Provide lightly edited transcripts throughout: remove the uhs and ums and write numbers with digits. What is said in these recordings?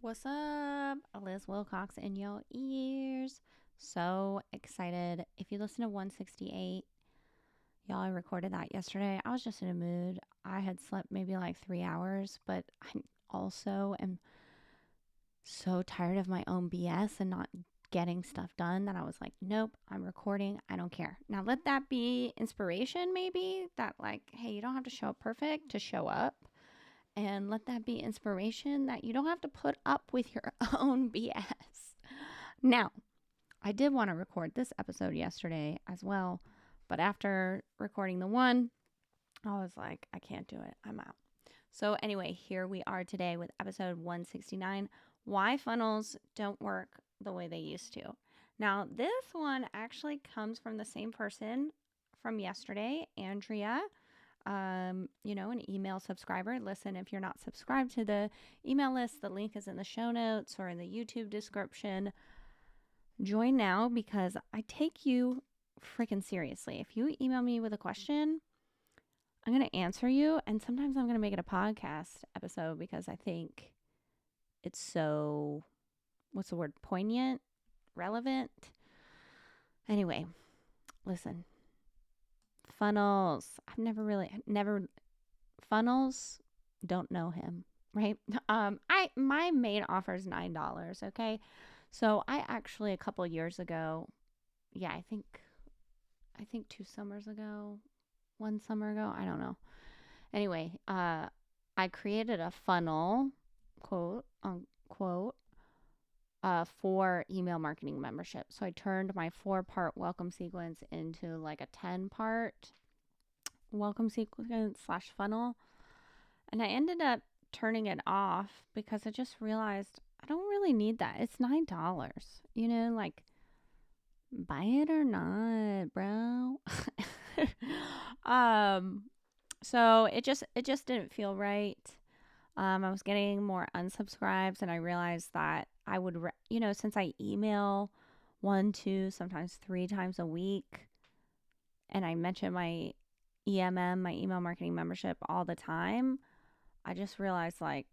What's up? Liz Wilcox in your ears. So excited. If you listen to 168, y'all, I recorded that yesterday. I was just in a mood. I had slept maybe like 3 hours, but I also am so tired of my own BS and not getting stuff done that I was like, nope, I'm recording. I don't care. Now, let that be inspiration, maybe that, like, hey, you don't have to show up perfect to show up. And let that be inspiration that you don't have to put up with your own BS. Now, I did want to record this episode yesterday as well, but after recording the one, I was like, I can't do it. I'm out. So, anyway, here we are today with episode 169, Why Funnels Don't Work the Way They Used to. Now, this one actually comes from the same person from yesterday, Andrea. An email subscriber. Listen, if you're not subscribed to the email list, the link is in the show notes or in the YouTube description. Join now because I take you freaking seriously. If you email me with a question, I'm going to answer you. And sometimes I'm going to make it a podcast episode because I think it's so, what's the word? Poignant, relevant. Anyway, listen. Funnels. Never funnels, don't know him, right? My main offer is $9. Okay. So I actually a couple years ago, yeah, I think 2 summers ago, 1 summer ago, I don't know. Anyway, I created a funnel, quote unquote, for email marketing membership. So I turned my 4-part welcome sequence into like a 10-part welcome sequence / funnel. And I ended up turning it off because I just realized I don't really need that. It's $9. Like buy it or not, bro. um so it just didn't feel right. I was getting more unsubscribes and I realized that I would since I email 1, 2, sometimes 3 times a week and I mention my EMM, my email marketing membership all the time, I just realized like,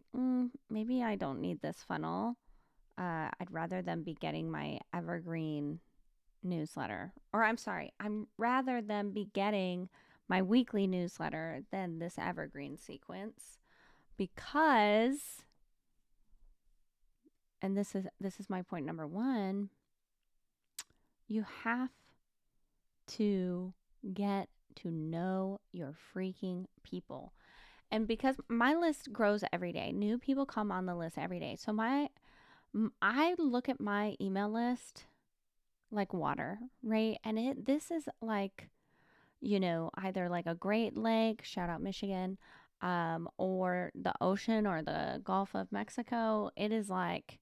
maybe I don't need this funnel. I'd rather them be getting my evergreen newsletter. Or I'm rather them be getting my weekly newsletter than this evergreen sequence because, and this is my point number 1, you have to get to know your freaking people. And because my list grows every day, new people come on the list every day. So I look at my email list like water, right? And this is like, either like a Great Lake, shout out Michigan, or the ocean or the Gulf of Mexico. It is like,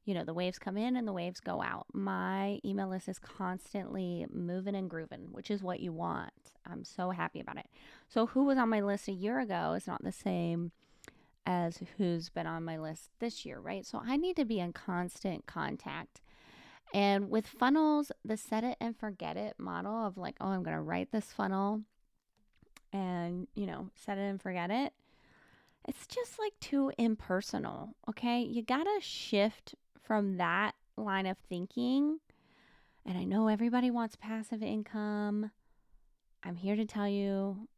the waves come in and the waves go out. My email list is constantly moving and grooving, which is what you want. I'm so happy about it. So who was on my list a year ago is not the same as who's been on my list this year, right? So I need to be in constant contact. And with funnels, the set it and forget it model of like, oh, I'm going to write this funnel and, set it and forget it. It's just like too impersonal. Okay. You got to shift from that line of thinking. And I know everybody wants passive income. I'm here to tell you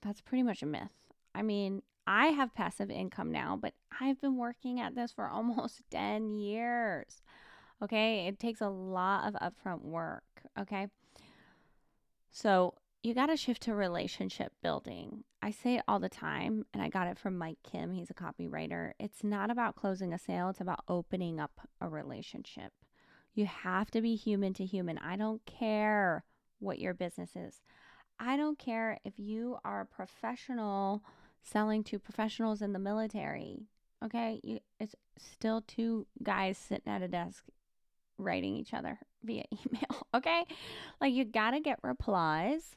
that's pretty much a myth. I mean, I have passive income now, but I've been working at this for almost 10 years. Okay. It takes a lot of upfront work. Okay. So you got to shift to relationship building. I say it all the time, and I got it from Mike Kim. He's a copywriter. It's not about closing a sale, it's about opening up a relationship. You have to be human to human. I don't care what your business is. I don't care if you are a professional selling to professionals in the military. Okay? It's still 2 guys sitting at a desk writing each other via email. Okay? Like, you got to get replies.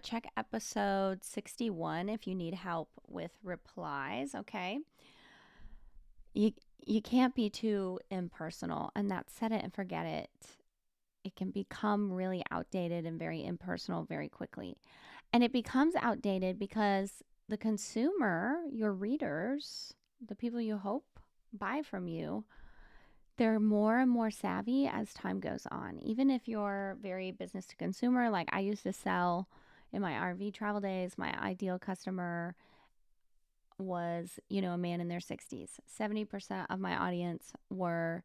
Check episode 61 if you need help with replies. Okay? You can't be too impersonal, and that set it and forget it. It can become really outdated and very impersonal very quickly. And it becomes outdated because the consumer, your readers, the people you hope buy from you, they're more and more savvy as time goes on. Even if you're very business to consumer, like I used to sell in my RV travel days, my ideal customer was, a man in their 60s. 70% of my audience were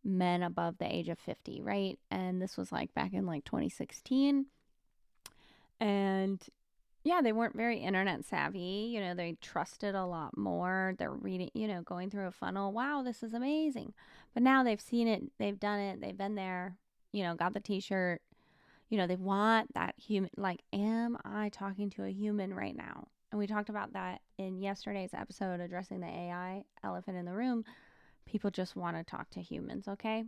men above the age of 50, right? And this was like back in like 2016. And yeah, they weren't very internet savvy. They trusted a lot more. They're reading, going through a funnel. Wow, this is amazing. But now they've seen it, they've done it, they've been there, got the t shirt. They want that human, like, am I talking to a human right now? And we talked about that in yesterday's episode addressing the AI elephant in the room. People just want to talk to humans, okay?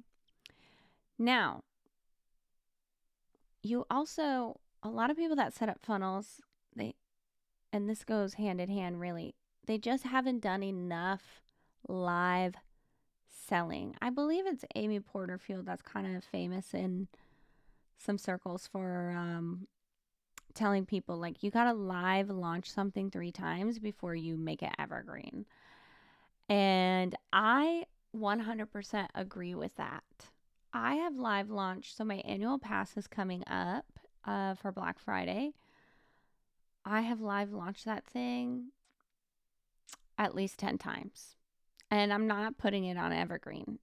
Now, you also, a lot of people that set up funnels, they, and this goes hand in hand really, they just haven't done enough live selling. I believe it's Amy Porterfield that's kind of famous in some circles for telling people, like, you got to live launch something 3 times before you make it evergreen. And I 100% agree with that. I have live launched, so my annual pass is coming up for Black Friday. I have live launched that thing at least 10 times. And I'm not putting it on evergreen.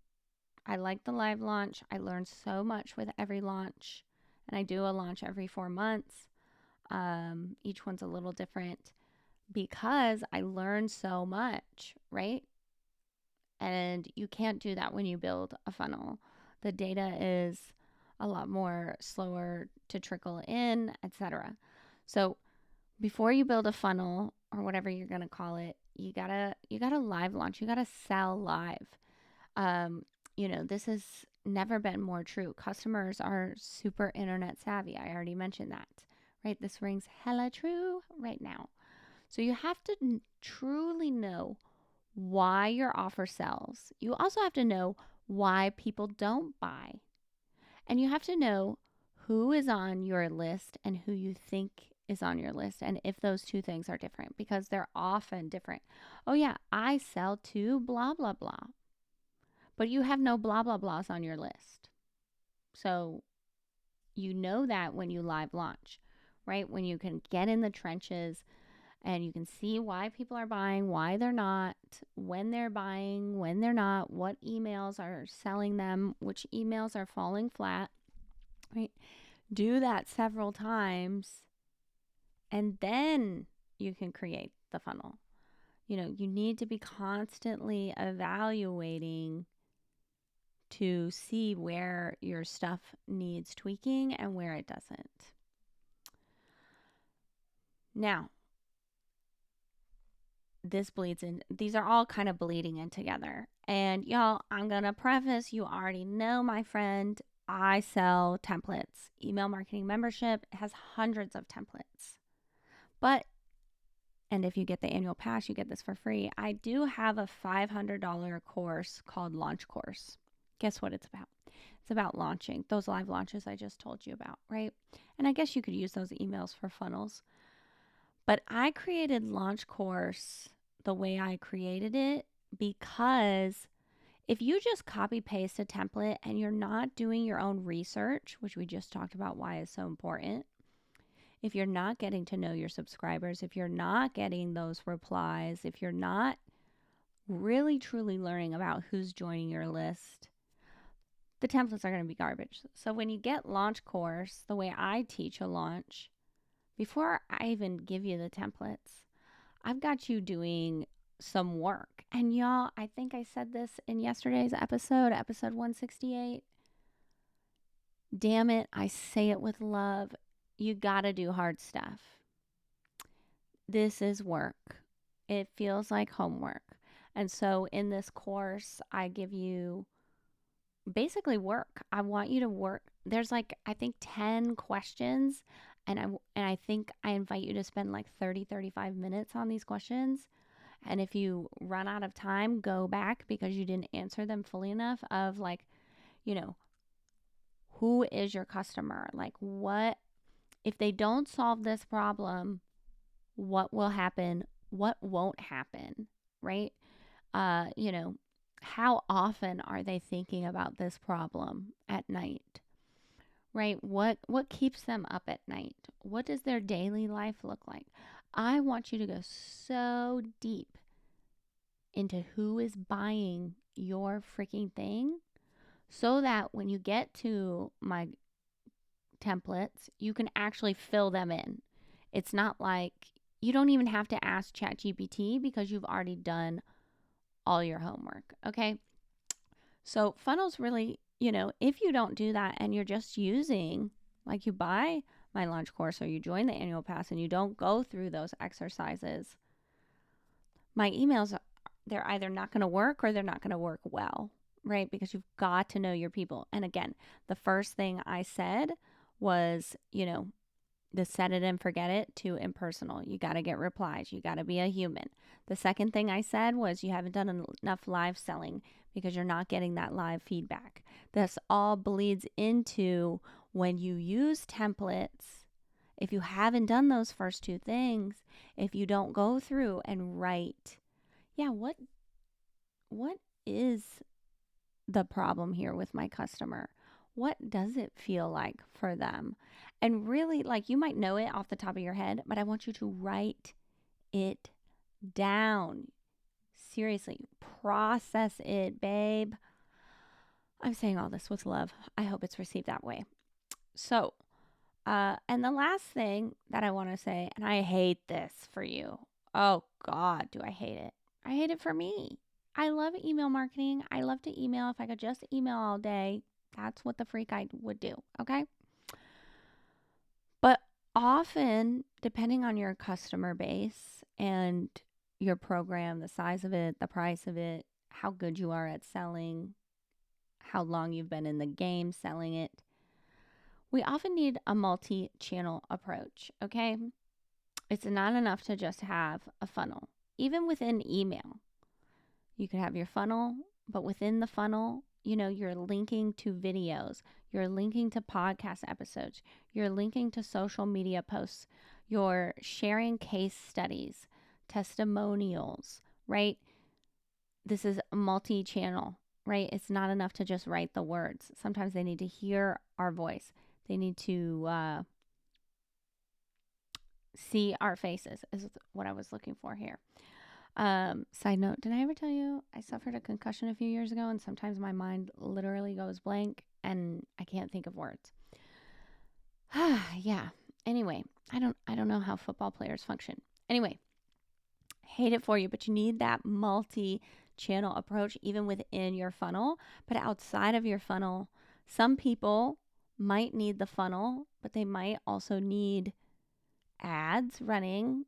I like the live launch. I learn so much with every launch. And I do a launch every 4 months. Each one's a little different because I learn so much, right? And you can't do that when you build a funnel. The data is a lot more slower to trickle in, etc. So before you build a funnel or whatever you're gonna call it, you gotta live launch. You gotta sell live. This has never been more true. Customers are super internet savvy. I already mentioned that, right? This rings hella true right now. So you have to truly know why your offer sells. You also have to know why people don't buy. And you have to know who is on your list and who you think is on your list, and if those two things are different, because they're often different. Oh, yeah, I sell to blah, blah, blah. But you have no blah, blah, blahs on your list. So you know that when you live launch, right? When you can get in the trenches and you can see why people are buying, why they're not, when they're buying, when they're not, what emails are selling them, which emails are falling flat, right? Do that several times and then you can create the funnel. You need to be constantly evaluating to see where your stuff needs tweaking and where it doesn't. Now, this bleeds in. These are all kind of bleeding in together. And y'all, I'm going to preface, you already know, my friend, I sell templates. Email marketing membership has hundreds of templates. But, and if you get the annual pass, you get this for free. I do have a $500 course called Launch Course. Guess what it's about? It's about launching those live launches I just told you about, right? And I guess you could use those emails for funnels. But I created Launch Course the way I created it because if you just copy paste a template and you're not doing your own research, which we just talked about why is so important, if you're not getting to know your subscribers, if you're not getting those replies, if you're not really truly learning about who's joining your list, the templates are going to be garbage. So when you get Launch Course, the way I teach a launch, before I even give you the templates, I've got you doing some work. And y'all, I think I said this in yesterday's episode 168. Damn it, I say it with love. You gotta do hard stuff. This is work. It feels like homework. And so in this course, I give you basically work. I want you to work. There's like, I think 10 questions. And I think I invite you to spend like 35 minutes on these questions. And if you run out of time, go back because you didn't answer them fully enough of like, who is your customer? Like, what, if they don't solve this problem, what will happen? What won't happen? Right? Uh, you know, How often are they thinking about this problem at night? Right? What keeps them up at night? What does their daily life look like? I want you to go so deep into who is buying your freaking thing so that when you get to my templates, you can actually fill them in. It's not like you don't even have to ask ChatGPT because you've already done all your homework. Okay. So, funnels really, if you don't do that and you're just using, like you buy my launch course or you join the annual pass and you don't go through those exercises, my emails, they're either not going to work or they're not going to work well, right? Because you've got to know your people. And again, the first thing I said was, the set it and forget it to impersonal. You got to get replies. You got to be a human. The second thing I said was you haven't done enough live selling because you're not getting that live feedback. This all bleeds into when you use templates. If you haven't done those first two things, if you don't go through and write, yeah, what is the problem here with my customer? What does it feel like for them? And really, like, you might know it off the top of your head, but I want you to write it down. Seriously, process it, babe. I'm saying all this with love. I hope it's received that way. So, and the last thing that I want to say, and I hate this for you. Oh, God, do I hate it? I hate it for me. I love email marketing. I love to email. If I could just email all day, that's what the freak I would do. Okay. But often, depending on your customer base and your program, the size of it, the price of it, how good you are at selling, how long you've been in the game selling it, we often need a multi-channel approach. Okay. It's not enough to just have a funnel. Even within email, you could have your funnel, but within the funnel, you're linking to videos, you're linking to podcast episodes, you're linking to social media posts, you're sharing case studies, testimonials, right? This is multi-channel, right? It's not enough to just write the words. Sometimes they need to hear our voice. They need to see our faces, is what I was looking for here. Side note, did I ever tell you I suffered a concussion a few years ago and sometimes my mind literally goes blank and I can't think of words. Yeah. Anyway, I don't know how football players function. Anyway, hate it for you, but you need that multi-channel approach even within your funnel, but outside of your funnel, some people might need the funnel, but they might also need ads running,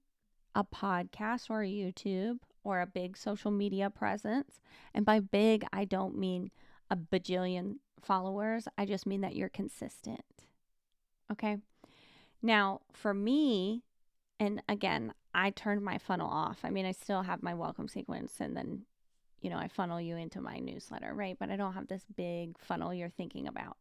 a podcast or a YouTube or a big social media presence. And by big, I don't mean a bajillion followers. I just mean that you're consistent. Okay. Now, for me, and again, I turned my funnel off. I mean, I still have my welcome sequence and then, I funnel you into my newsletter, right? But I don't have this big funnel you're thinking about.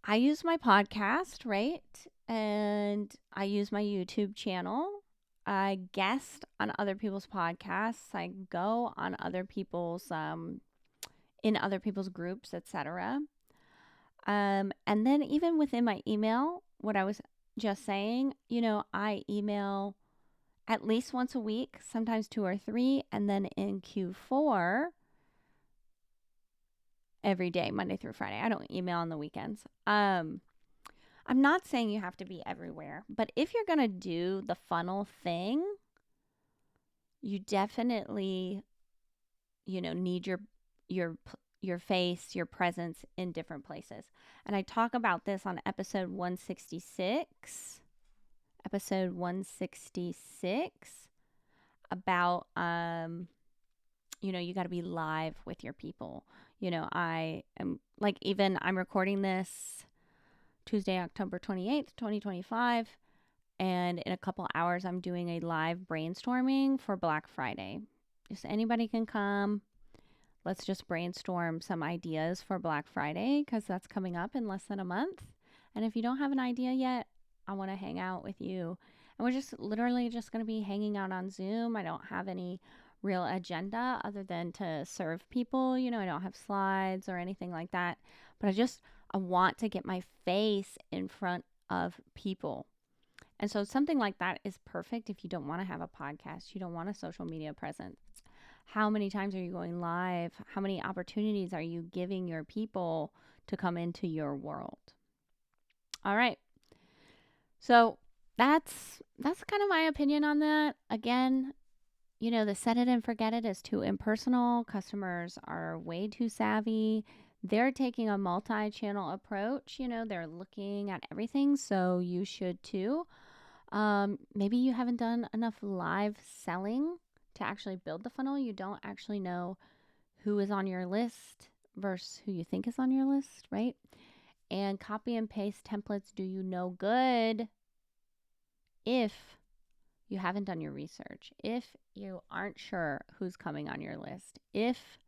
I use my podcast, right? And I use my YouTube channel. I guest on other people's podcasts. I go on other people's in other people's groups, etc. And then even within my email, what I was just saying, I email at least once a week, sometimes 2 or 3, and then in Q4 every day, Monday through Friday. I don't email on the weekends. I'm not saying you have to be everywhere, but if you're going to do the funnel thing, you definitely, need your face, your presence in different places. And I talk about this on episode 166. Episode 166 about you got to be live with your people. I am I'm recording this Tuesday, October 28th, 2025. And in a couple hours, I'm doing a live brainstorming for Black Friday. Just anybody can come. Let's just brainstorm some ideas for Black Friday because that's coming up in less than a month. And if you don't have an idea yet, I want to hang out with you. And we're just literally just going to be hanging out on Zoom. I don't have any real agenda other than to serve people. You know, I don't have slides or anything like that, but I want to get my face in front of people. And so something like that is perfect if you don't want to have a podcast, you don't want a social media presence. How many times are you going live? How many opportunities are you giving your people to come into your world? All right. So that's kind of my opinion on that. Again, you know, the set it and forget it is too impersonal. Customers are way too savvy. They're taking a multi-channel approach. You know, they're looking at everything, so you should too. Maybe you haven't done enough live selling to actually build the funnel. You don't actually know who is on your list versus who you think is on your list, right? And copy and paste templates do you no good if you haven't done your research, if you aren't sure who's coming on your list, if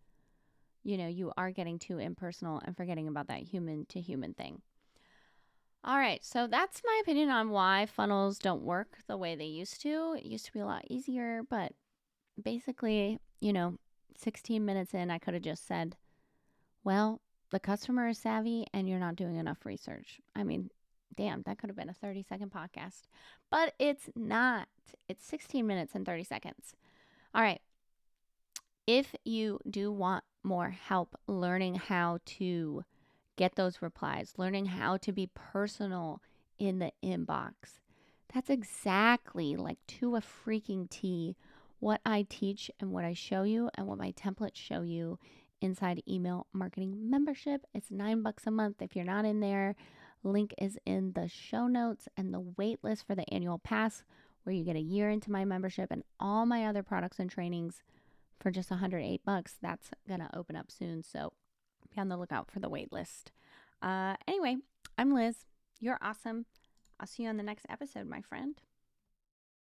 you are getting too impersonal and forgetting about that human to human thing. All right, so that's my opinion on why funnels don't work the way they used to. It used to be a lot easier, but basically, 16 minutes in, I could have just said, well, the customer is savvy and you're not doing enough research. I mean, damn, that could have been a 30-second podcast, but it's not. It's 16 minutes and 30 seconds. All right. If you do want more help learning how to get those replies, learning how to be personal in the inbox, that's exactly like to a freaking T what I teach and what I show you and what my templates show you inside email marketing membership. It's $9 a month. If you're not in there, link is in the show notes, and the wait list for the annual pass where you get a year into my membership and all my other products and trainings for just $108. That's going to open up soon. So be on the lookout for the wait list. Anyway, I'm Liz. You're awesome. I'll see you on the next episode, my friend.